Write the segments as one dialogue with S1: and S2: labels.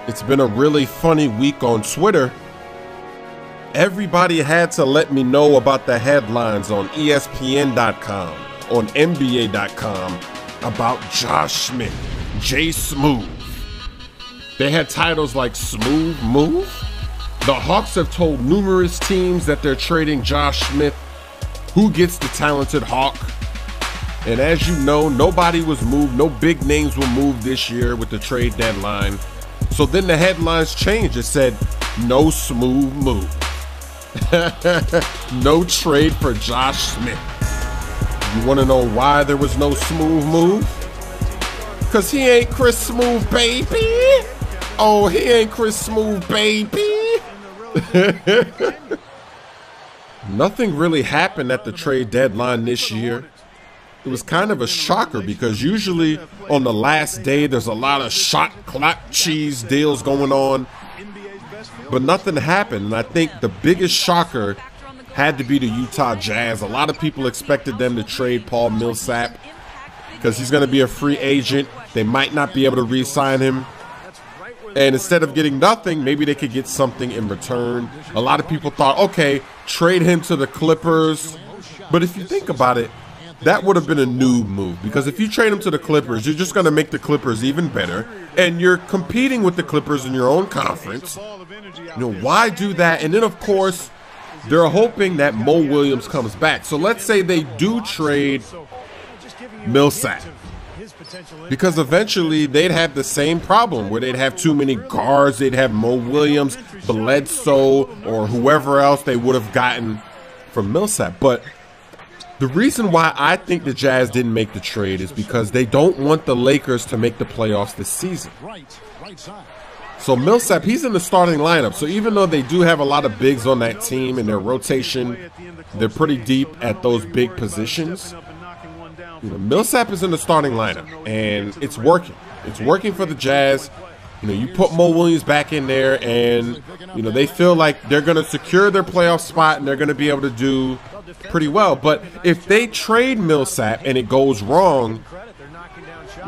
S1: It's been a really funny week on Twitter. Everybody had to let me know about the headlines on ESPN.com, on NBA.com about Josh Smith, Smoove. They had titles like Smoove Move. The Hawks have told numerous teams that they're trading Josh Smith. Who gets the talented Hawk? And as you know, nobody was moved. No big names were moved this year with the trade deadline. So then the headlines changed. It said, no Smoove move. No trade for Josh Smith. You want to know why there was no Smoove move? Because he ain't Chris Smoove, baby. Oh, he ain't Chris Smoove, baby. Nothing really happened at the trade deadline this year. It was kind of a shocker because usually on the last day there's a lot of shot clock cheese deals going on, but nothing happened. And I think the biggest shocker had to be the Utah Jazz. A lot of people expected them to trade Paul Millsap because he's going to be a free agent. They might not be able to re-sign him. And instead of getting nothing, maybe they could get something in return. A lot of people thought, okay, trade him to the Clippers. But if you think about it, that would have been a noob move, because if you trade him to the Clippers, you're just going to make the Clippers even better, and you're competing with the Clippers in your own conference. You know, why do that? And then, of course, they're hoping that Mo Williams comes back. So let's say they do trade Millsap, because eventually they'd have the same problem where they'd have too many guards. They'd have Mo Williams, Bledsoe, or whoever else they would have gotten from Millsap. But the reason why I think the Jazz didn't make the trade is because they don't want the Lakers to make the playoffs this season. So Millsap, he's in the starting lineup. So even though they do have a lot of bigs on that team and their rotation, they're pretty deep at those big positions. You know, Millsap is in the starting lineup, and it's working. It's working for the Jazz. You know, you put Mo Williams back in there, and, you know, they feel like they're going to secure their playoff spot, and they're going to be able to do pretty well. But if they trade Millsap and it goes wrong,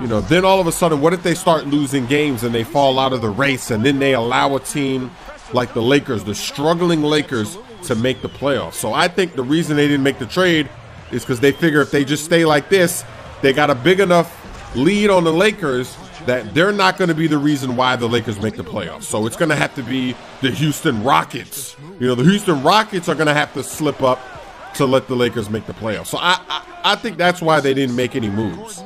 S1: you know, then all of a sudden, what if they start losing games and they fall out of the race, and then they allow a team like the Lakers, the struggling Lakers, to make the playoffs? So I think the reason they didn't make the trade is because they figure if they just stay like this, they got a big enough lead on the Lakers that they're not going to be the reason why the Lakers make the playoffs. So it's going to have to be the Houston Rockets. You know, the Houston Rockets are going to have to slip up to let the Lakers make the playoffs. So I think that's why they didn't make any moves.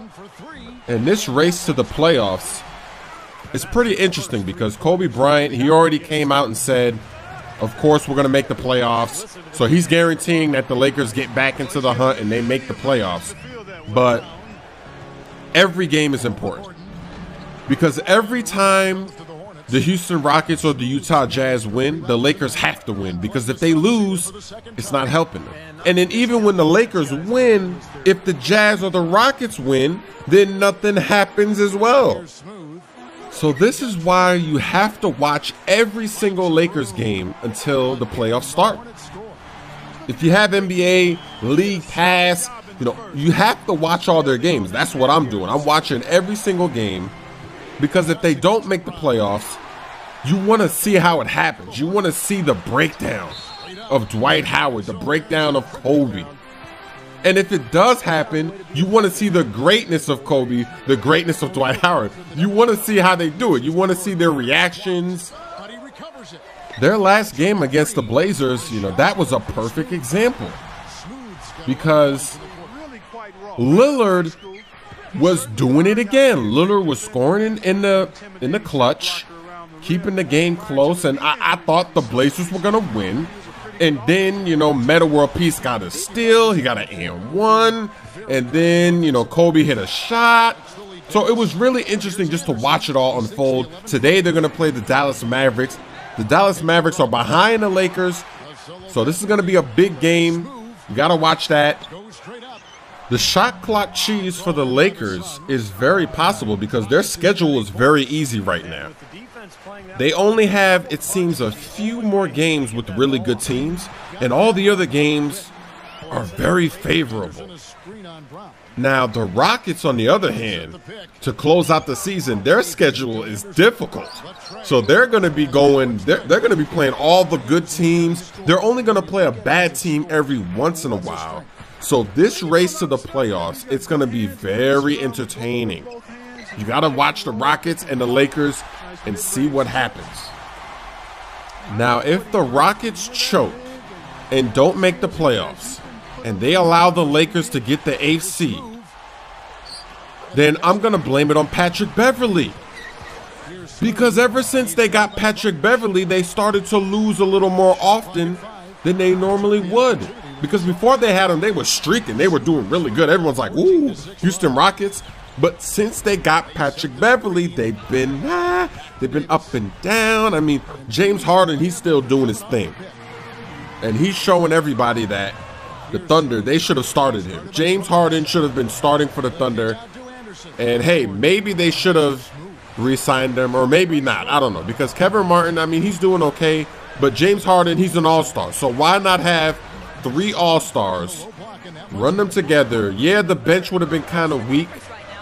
S1: And this race to the playoffs is pretty interesting because Kobe Bryant, he already came out and said, of course, we're going to make the playoffs. So he's guaranteeing that the Lakers get back into the hunt and they make the playoffs. But every game is important, because every time the Houston Rockets or the Utah Jazz win, the Lakers have to win, because if they lose, it's not helping them. And then even when the Lakers win, if the Jazz or the Rockets win, then nothing happens as well. So this is why you have to watch every single Lakers game until the playoffs start. If you have NBA League Pass, you know, you have to watch all their games. That's what I'm doing. I'm watching every single game, because if they don't make the playoffs, you want to see how it happens. You want to see the breakdown of Dwight Howard, the breakdown of Kobe. And if it does happen, you want to see the greatness of Kobe, the greatness of Dwight Howard. You want to see how they do it. You want to see their reactions. Their last game against the Blazers, you know, that was a perfect example, because Lillard was doing it again. Lillard was scoring in the clutch, keeping the game close, and I thought the Blazers were going to win. And then, you know, Metta World Peace got a steal. He got an and-one. And then, you know, Kobe hit a shot. So it was really interesting just to watch it all unfold. Today they're going to play the Dallas Mavericks. The Dallas Mavericks are behind the Lakers. So this is going to be a big game. You got to watch that. The shot clock cheese for the Lakers is very possible because their schedule is very easy right now. They only have, it seems, a few more games with really good teams, and all the other games are very favorable. Now, the Rockets, on the other hand, to close out the season, their schedule is difficult. So they're going to be they're going to be playing all the good teams. They're only going to play a bad team every once in a while. So this race to the playoffs, it's going to be very entertaining. You got to watch the Rockets and the Lakers and see what happens. Now, if the Rockets choke and don't make the playoffs, and they allow the Lakers to get the 8th seed, then I'm going to blame it on Patrick Beverley. Because ever since they got Patrick Beverley, they started to lose a little more often than they normally would. Because before they had him, they were streaking. They were doing really good. Everyone's like, ooh, Houston Rockets. But since they got Patrick Beverley, they've been up and down. I mean, James Harden, he's still doing his thing. And he's showing everybody that the Thunder, they should have started him. James Harden should have been starting for the Thunder. And hey, maybe they should have re-signed him, or maybe not. I don't know. Because Kevin Martin, I mean, he's doing okay. But James Harden, he's an all-star. So why not have 3 all-stars, run them together? Yeah, the bench would have been kind of weak,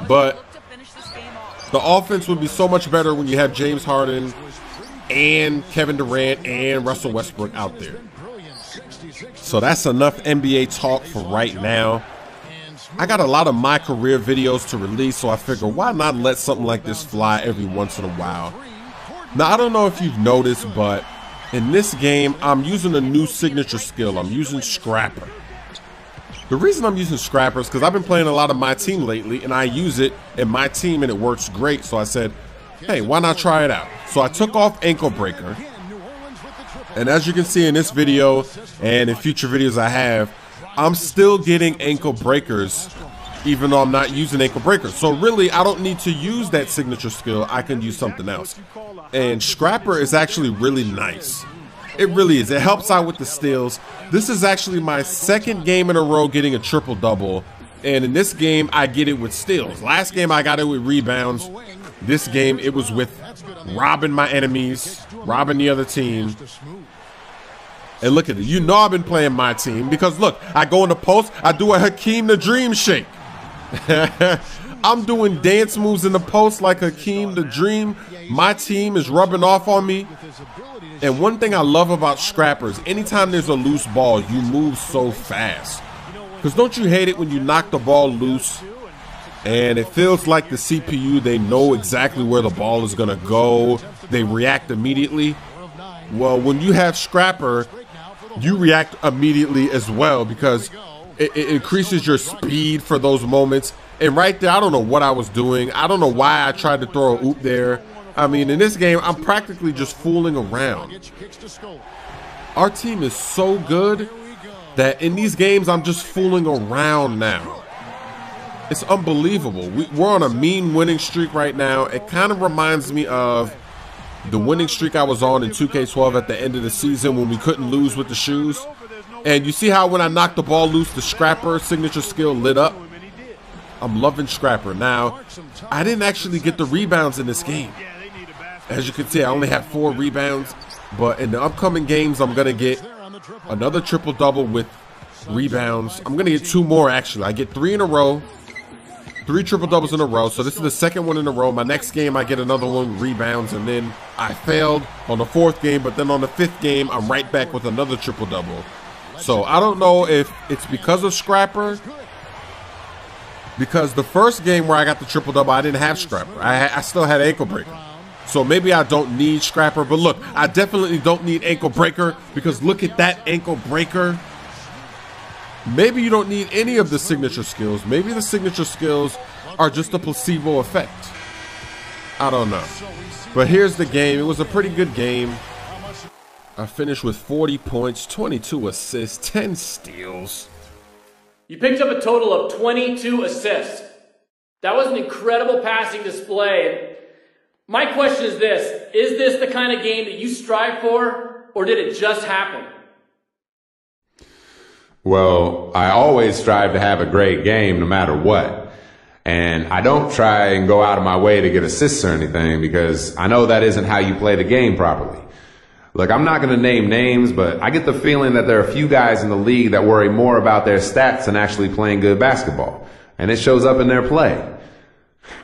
S1: but the offense would be so much better when you have James Harden and Kevin Durant and Russell Westbrook out there. So that's enough NBA talk for right now. I got a lot of my career videos to release, so I figure why not let something like this fly every once in a while. Now, I don't know if you've noticed, but in this game, I'm using a new signature skill. I'm using Scrapper. The reason I'm using Scrapper is because I've been playing a lot of My Team lately, and I use it in My Team, and it works great. So I said, hey, why not try it out? So I took off Ankle Breaker. And as you can see in this video and in future videos I have, I'm still getting ankle breakers even though I'm not using ankle breakers. So really, I don't need to use that signature skill. I can use something else. And Scrapper is actually really nice. It really is. It helps out with the steals. This is actually my 2nd game in a row getting a triple-double. And in this game, I get it with steals. Last game, I got it with rebounds. This game, it was with robbing my enemies, robbing the other team. And look at it. You know I've been playing My Team because, look, I go in the post, I do a Hakeem the Dream shake. I'm doing dance moves in the post like Hakeem the Dream. My team is rubbing off on me. And one thing I love about Scrappers, anytime there's a loose ball, you move so fast. Because don't you hate it when you knock the ball loose and it feels like the CPU, they know exactly where the ball is going to go. They react immediately. Well, when you have Scrapper, you react immediately as well because it increases your speed for those moments. And right there, I don't know what I was doing. I don't know why I tried to throw a oop there. I mean, in this game, I'm practically just fooling around. Our team is so good that in these games, I'm just fooling around now. It's unbelievable. We're on a mean winning streak right now. It kind of reminds me of the winning streak I was on in 2K12 at the end of the season when we couldn't lose with the shoes. And you see how when I knocked the ball loose, the Scrapper signature skill lit up? I'm loving Scrapper. Now, I didn't actually get the rebounds in this game. As you can see, I only have 4 rebounds. But in the upcoming games, I'm going to get another triple-double with rebounds. I'm going to get 2 more, actually. I get 3 in a row. 3 triple-doubles in a row. So this is the 2nd one in a row. My next game, I get another one, rebounds. And then I failed on the 4th game. But then on the 5th game, I'm right back with another triple-double. So I don't know if it's because of Scrapper. Because the first game where I got the triple-double, I didn't have Scrapper. I still had Ankle Breaker. So maybe I don't need Scrapper. But look, I definitely don't need Ankle Breaker. Because look at that Ankle Breaker. Maybe you don't need any of the signature skills. Maybe the signature skills are just a placebo effect. I don't know. But here's the game. It was a pretty good game. I finished with 40 points, 22 assists, 10 steals.
S2: You picked up a total of 22 assists. That was an incredible passing display. My question is this the kind of game that you strive for, or did it just happen?
S3: Well, I always strive to have a great game no matter what. And I don't try and go out of my way to get assists or anything because I know that isn't how you play the game properly. Look, I'm not going to name names, but I get the feeling that there are a few guys in the league that worry more about their stats than actually playing good basketball. and it shows up in their play.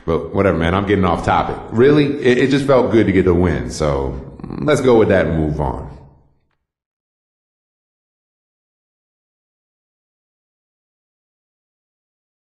S3: But whatever, man, I'm getting off topic. Really, it just felt good to get the win, so let's go with that and move on.